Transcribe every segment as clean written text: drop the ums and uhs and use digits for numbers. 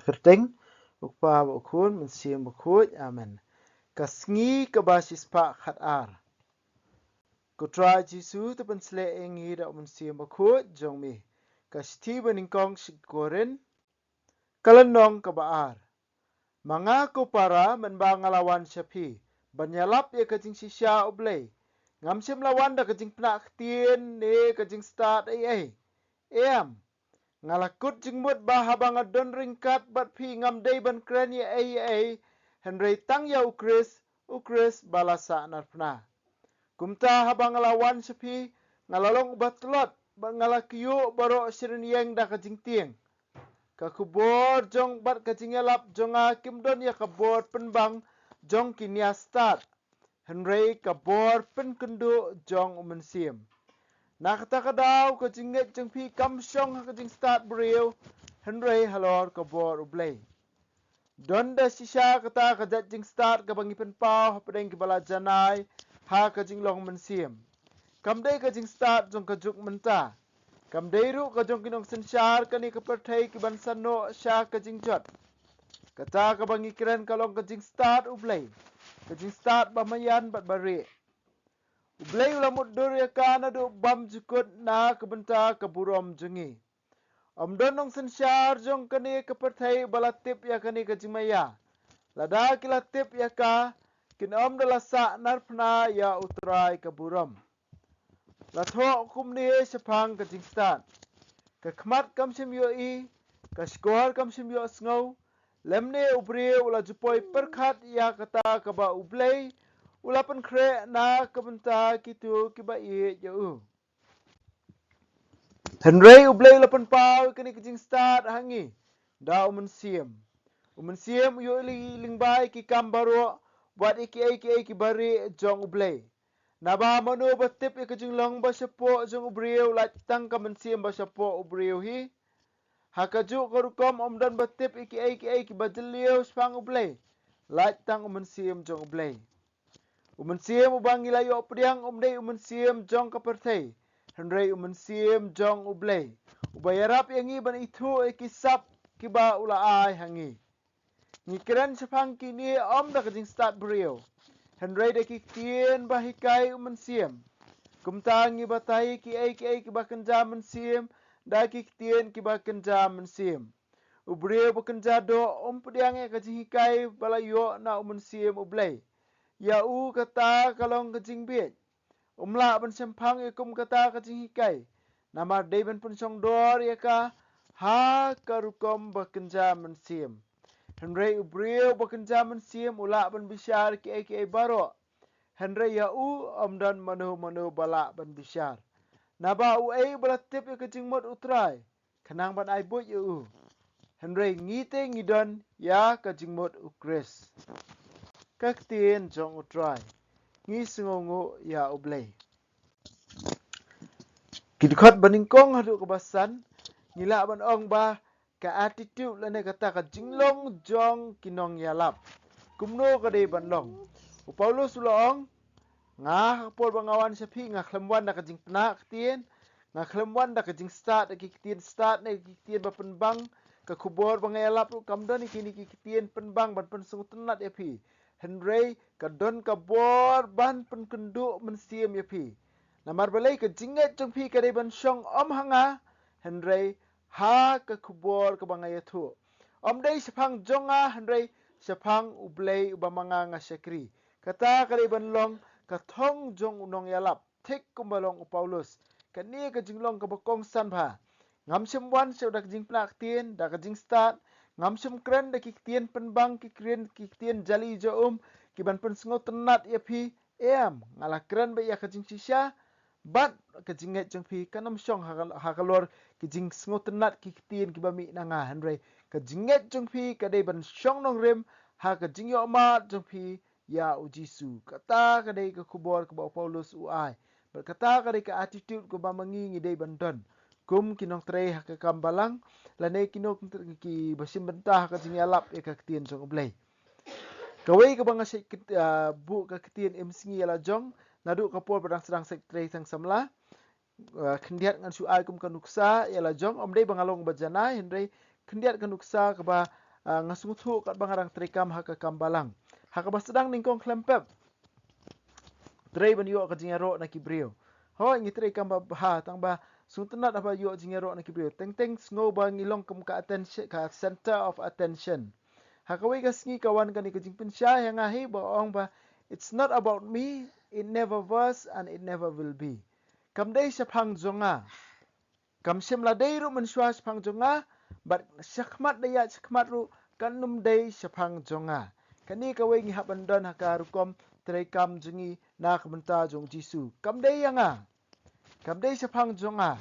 kerting ukpa bukun mensiam bukut amen kasngi kebasis pak khat ar kutra jisu tepen sle engi da mensiam bukut jong mi kasti beningkong sikoren kalenong kebaar mangaku para menba ngalawan syapi banyalap ya kajing sisya ublay ngamsim lawan da kajing penak tien ne kajing start ai em ngalakut jingmut bahabang adon ringkat bat pi ngam day ban kren ya ai henry tang ya ukris balasa narpna kumta habang ngalawan syapi ngalalong batlot ngalakiyo baro sirin yang da kajing tieng kakubor jong bat kajingelap jonga kimdon ya kabor penbang jong kinia start henry kabor penkendu jong umensim nakata kadaw kajinget jong pi kamsyong kajing start beriu henry halor kabor ublay donda sisa kata kajat jing start kabangi penpau pedeng kibala janai ha kajing long mensim kamdai kajing start jong kajuk menta kamdairu kajong kinong sensyar kani kepertai kiban sano sya kajing jot kata kabangi kiran kalong kajing start ublay kajing start bamayan bat bari ublay ulamut dur ya kana du bam jukut na kebenta keburom jengi donong sensyar jong kani kepertai balatip ya kani kajing maya lada kilatip ya ka kin dalasa narpna ya utrai keburom lathok kumni sepang kajing start kakmat kamsim yo I kaskor kamsim yo sngow lemne ubri ula jupoi perkhat ya kata kaba ublay ula penkre na kebenta kitu kiba I yo henry ublay ula penpau kini kajing start hangi da umensiam yo lingbai ki kambaro buat iki bari jong ublay naba manu batip ikajing long basapo jong ubriu lat tang kamensiam basapo ubriu hi hakaju korukom omdan batip iki bajeliu spang ublay lat tang umensiam jong ublay umensiam ubang ilayo pediang umdai umensiam jong kapertai henry umensiam jong ublay ubayarap yangi ban itu ikisap kiba ula ai hangi ngikiran sepang kini da kajing start beriu henry de kikien bahikai umensiam kumtangi batai ki bakenja mensiam da kikien ki bakenja mensiam ubriu bakenja do pediang kajing hikai balayo na umensiam ublay ya kata kalong kajing biet umla ban sempang ikum kata kajing hikai nama deben pun song dor ya ka ha karukom bakenja mensiam henry ubriu bakenja mensiam ula ban bisyar ki baro henry ya omdan manu bala ban bisyar naba balatip ya kajing mot utrai kenang ban ai bot ya henry ngite ngidon ya kajing mot ukris kaktien jong utrai ngi sengongo ya ublay kidkot baningkong hadu kebasan ngila ban ong ba ka attitude lane kata ka jinglong jong kinong yalap kumno ka de ban long Paulus ulong nga pol bangawan sapi nga klemwan da kajing penak tien nga klemwan da kajing start kikitien start ne kikitien ba penbang ka kubor bangayalap kamdan kini kikitien penbang ban pensungut tenat ya pi henry kadon kabor ban penkendu mensiam ya pi namar balai ke jinget jong pi ka de ban syong hanga henry ha ka kubor ka bangaya tu dai sepang jonga henry sepang ublay ubamanga nga sekri kata ka de ban long kathong jong unong yalap thik kumbalong Paulus kani ka jinglong ka bakong san pha ngamsim wan se dak jing plak tien da ka jing start ngamsim kren da kikitien penbang kikitien jali jo kiban pen sngot tenat ya pi ngala kren ba ya ka jing sisya bat ka jinget jong pi kanam syong ha kalor ki jing sngot tenat kikitien kibami nanga henry ka jinget jong pi ka de ban syong nong rem ha ka jing yo ma jong pi ya ujisu kata kadai ke kubor ke Paulus uai berkata kadai ke attitude ke bamangi ngidai banton kum kinong trei hak kambalang lane kinong ki basim bentah ka jingalap e ka ketien jong ublay kawai ke bang asik bu ka ketien emsingi ala jong nadu kapor pedang sedang sekretari sang samla kendiat ngan suai kum kanuksa ala jong omdai bangalong bajana henry kendiat kan uksa ke ba ngasungtu kat bangarang trikam haka kambalang. Haka ba sedang ningkong klempep. Tray ban yo ka jingero na kibrio. Ho ngi trikam ba ha tang ba suntenat apa yo jingero na kibrio. Teng sngo ba ngilong kem ka attention ka center of attention. Haka we ngi kawan kan ikajing pensya yang ahi ba ong ba it's not about me, it never was and it never will be. Kam dei sapang zonga. Kam semla dei ru mensyua sapang zonga, but syakmat daya syakmat ru kanum dei sapang zonga. Kani ka we ngi haban don haka rukom tray kam jungi na kementa jong Jisu. Kam dei yanga. Kam dei sapang zonga.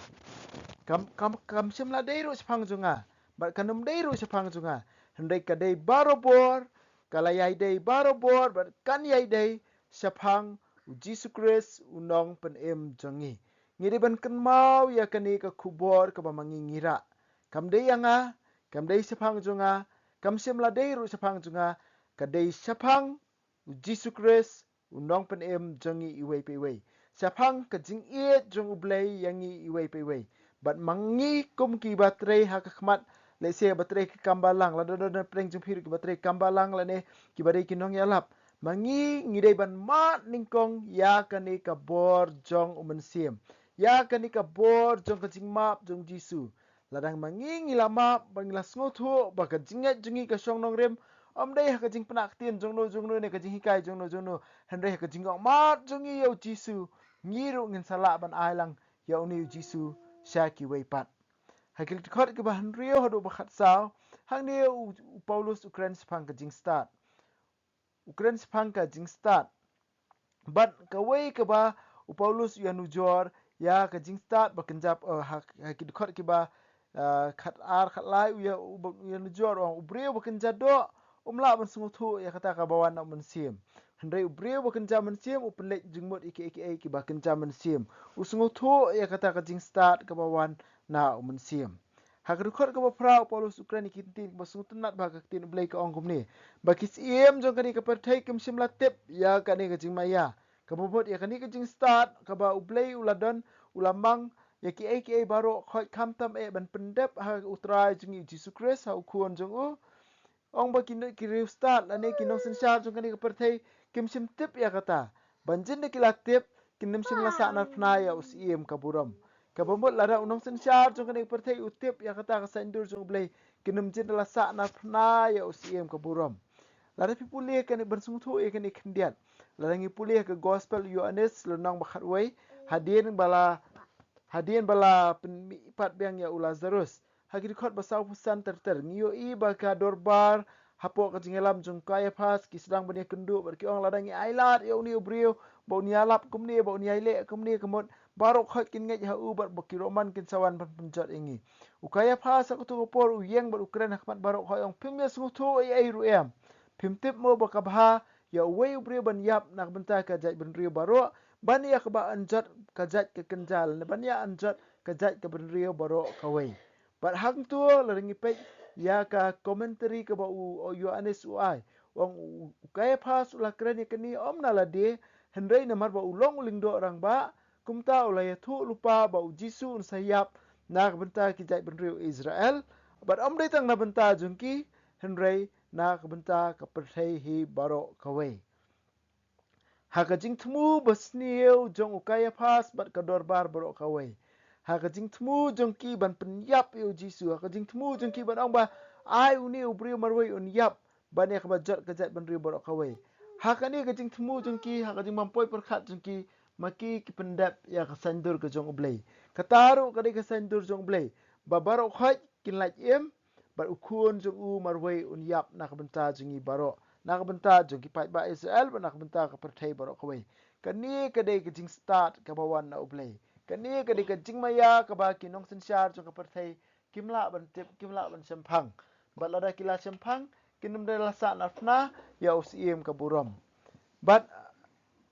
Kam semla dei ru sapang zonga, but kanum dei ru sapang zonga. Hendai ka dei barobor, kalayai dei barobor, but kan yai dei sapang Jisu Christ unong penem jongi. Ngiri ban kan mau ya kani ka kubor ka mangingira. Kam dei yanga, kam dei sapang jonga, kam semla dei ru sapang jonga, ka dei sapang Jisu Christ unong penem jongi iwei pewei. Sapang ka jing iet jong ublei yangi iwei pewei. But mangi kum ki baterai hakakmat let's say baterai ki kambalang la do preng jong phiru ki baterai kambalang la ne ki badai kinong yalap mangi ngidai ban mat ningkong ya kani ka bor jong umensim ya kani ka bor jong ka jing map jong Jisu ladang mangi ngilama bangila sngotu ba ka jinget jungi ka song nong rem om dai ka jing penak tin jong no ne ka jing hikai jong no hendai ka jing mat jongi yo Jisu ngiru ngin sala ban ailang ya uni Jisu syaki weipat. Hakil tikot ke bahan rio hadu bakat sao. Hang dia Paulus Ukraine sepang ke jing start. Ukraine sepang ke jing start. But kawai ke ba Paulus ya nujor ya ke jing start bakenjap hakil tikot ke ba kat lai ya nujor orang ubrio bakenjap do umla ban sungutu ya kata ka bawan nak mensim. Hendai ubrio bakenjap mensim upelet jengmut iki ki bakenjap mensim. Usungutu ya kata ka jing start ke bawan na mensim. Hakadukot ka pra Paulus Ukraine kintin basungutunat ba ka tin blay ka ongkom ni. Bakis iem jong kani ka pertai kem simla tip ya kani ka jing maya. Kabobot ya kani ka jing start ka ba ublay uladon ulamang ya ki baro khoi kamtam ban pendep ha utrai jing Jisu Christ ha ukuon jong u. Ong ba kiri start la ne kinong sensar jong kani ka pertai kem sim tip ya kata. Banjin de kila tip kinim simla sa na pna ya us iem kaburam. Kabomot lada unong sensar jong kani pertai utip ya kata ka sendur jong blay kinim jin la sa na pna ya us iem kaburam. Lada pipuli kani bersungtu e kani kendiat. Lada ngi puli ke gospel Yohanes lenang bakat wei hadien bala penmipat biang ya Lazarus. Hagi dikot basau pusan terter ngiyo i baka dorbar hapo ka jingelam jong kaya pas ki sedang bani kendu berki ong lada ngi ailat ya uni ubrio bau ni alap kumni bau ni aile kumni kemot barok khot kin ngej ha ubat baki roman kin sawan pan penjot ingi. Ukaya pas aku tu por uyeng ber Ukraine hakmat barok khot ong pimya sungutu ai ruem. Pimtip mo baka bah ya wei ubrio ban yap nak bentar ka jaj ben rio barok ban ya ka ba anjot ka jaj ke kenjal ban ya anjot ka jaj ke ben rio barok ka wei. But hang tu laringi pek ya ka commentary ka ba u Yohanes uai. Wong ukaya pas ulah keren ya kini om nala de hendrai namar ba ulong uling do orang ba kumta ulaya tu lupa ba Jisu sayap nak bentar ki jaj ben rio Israel. But om dai tang na bentar jungki hendrai na kabenta ka perthei hi baro kawai. Haka jing temu basniu jong ukaya pas bat ka dorbar baro kawai. Haka jing temu jong ki ban penyap yu Jisu. Haka jing temu jong ki ban ong ba ai uni ubri marwai un yap ban ya ka jot ka jat ban ri baro kawai. Haka ni ka jing temu jong ki haka jing mampoi perkhat jong ki maki ki pendap ya ka sandur ka jong ublay. Kataru ka di ka sandur jong ublay. Ba baro khaj kin laj im bar ukun jong u marwai un yap nak benta jongi baro nak benta jongi pai ba Israel ba nak benta ka perthai baro kawai kani ka dei ka jing start ka bawan na ublay kani ka dei ka jing maya ka ba kinong sensyar jong ka perthai kimla ban tip kimla ban sempang ba lada kila sempang kinum de lasa na fna ya usiem ka buram but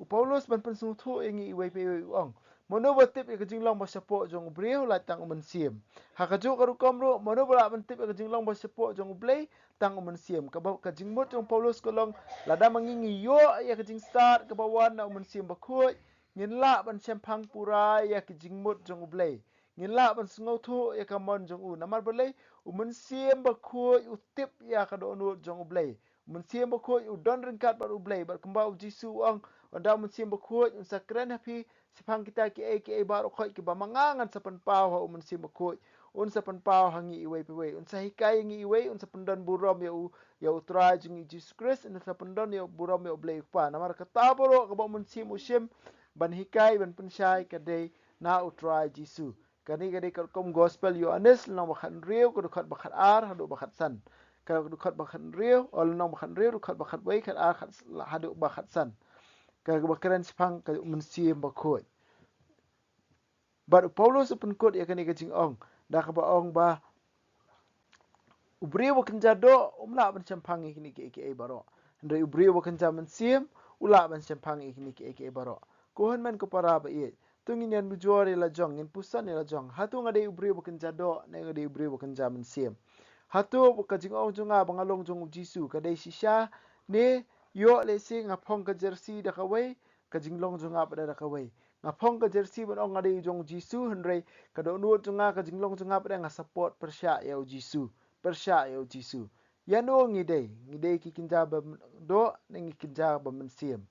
Paulus ban pensungtu ingi iwei pe ong mono batip ka jinglong ba sapo jong ubreu la tang umensim hakaju karu komro mono bala batip ka jinglong ba sapo jong ublei tang umensim ka jingmut jong Paulus kolong lada mangingi yo ya ka jing start ka bawan na umensim ba khoi ngin la ban sempang pura ya ka jingmut jong ublei ngila ban sngau thu ya kamon jong u namar belai umun siem ba khoi utip ya ka do nu jong ublei mun siem ba khoi u don ringkat ba ublei ba kembau jisu ang onda mun siem ba khoi un sakren hapi sipang kita ki e ba khoi ki ba mangangan sapan pau ha umun siem ba khoi un sapan pau hangi iwe pe un sahikai ngi iwe un sapan don burom ya utrai jing Jesus Christ un sapan don ya burom ya ublei pa namar kata boro ka ba mun siem usim ban hikai ban pensyai kadai na utrai jisu kani kadi kom gospel Yohanes nang bakhan riu ko khat bakhat ar hadu bakhat san ka khat bakhat riu ol nang bakhat riu khat bakhat wei khat ar khat hadu bakhat san ka bakran sipang ka munsiem bakhoi bar Paulus pun kot ya kani kajing ong da ka ba ong ba ubriu bakan jado umla ban champang ikini ke baro ndai ubriu bakan jaman siem ula ban champang ikini ke baro ko han man ko para ba ye tungin yan bujuari la jong in pusan la jong hatu ngade ubri bukan jado ne ngade ubri bukan jaman siem hatu buka jing ong junga bangalong jong jisu kadai sisha ne yo le sing ngapong ka jersey da kawai ka jinglong junga pada da kawai ngapong ka jersey ban ong ngade jong jisu henrei ka do nu junga ka jinglong junga pada nga support persya ya jisu persya ya jisu yano ngide ki kinja ba do ne kinja ba men siem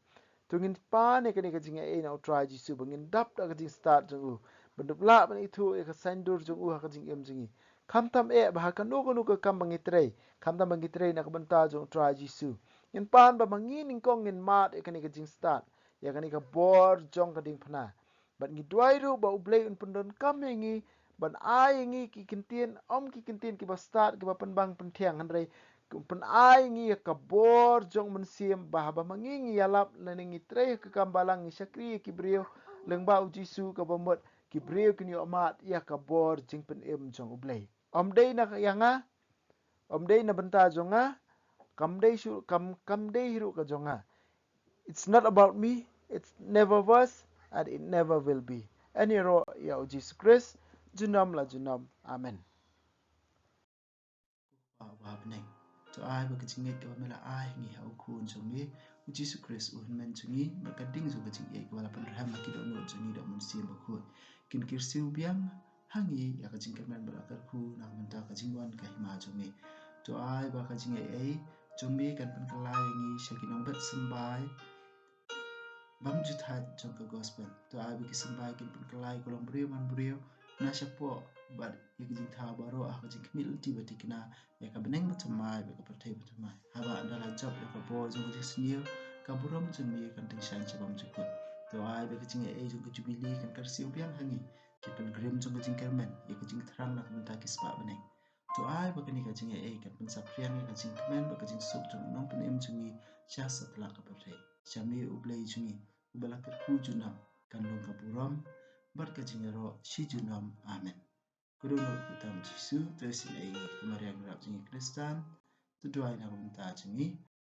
tungin pa ne kani kajing e na try jisu bangin dap da kajing start jong u bendup la ban itu e ka sandur jong u ha kajing em jingi kam tam e ba kan no ka kam bangi trei kam tam bangi trei na ka banta jong try jisu in pan ba mangin ning kong in mat e kani kajing start ya kani ka bor jong kading phna ban ngi dwai ru ba ublei un pundon kam ngi ban ai ngi ki kintin om ki kintin ki ba start ki ba penbang penthiang hanrei pen ai ngi ka bor jong men siem bah ba mangi yalap lening itre ke kambalang ni sakri ki brio leng ba jisu ka bomot ki brio ki ni amat ya ka bor jing pen em jong ublei om dei na yanga om dei na benta jonga kam dei hiru ka jonga it's not about me it never was and it never will be any ro ya Jesus Christ junam la junam amen wa beneng to ai ba kaching e ka mela ai ngi ha ku chungi Jesus Christ un men chungi ba kading zo kaching e ka wala pan raham ki do no chungi do mun sim ba khu kin kir siu biang hangi ya kaching ka men ba kar khu na man ta kaching wan ka hima chungi to ai ba kaching e chungi kan pan kala ngi shakinong bat sambai bam juthat jong ka gospel to ai ba ki sambai kin pan kala kolong brio man brio na shapo bar ikijing tha baro a kajing kmil ti batikna ya ka beneng batamai ba ka perthai batamai haba andala job ya ka bor jong ka snio ka burom jong mi kan ting shan chabam chukut to ai ba kajing e jong ka jubilee kan kar siu biang hangi ki pen grim jong ka jing kermen ya kajing thrang na kan ta ki spa beneng to ai ba kani kajing e kan pen sapriang ya kajing kemen ba kajing suk jong nong pen em jungi cha satla ka perthai chami ublei jungi ubala ka ku junam kan long ka burom bar kajing ro shi junam amen Kudono utam Jisu tesin ai kemarian gerap jingi Kristan tuduai na kumta jingi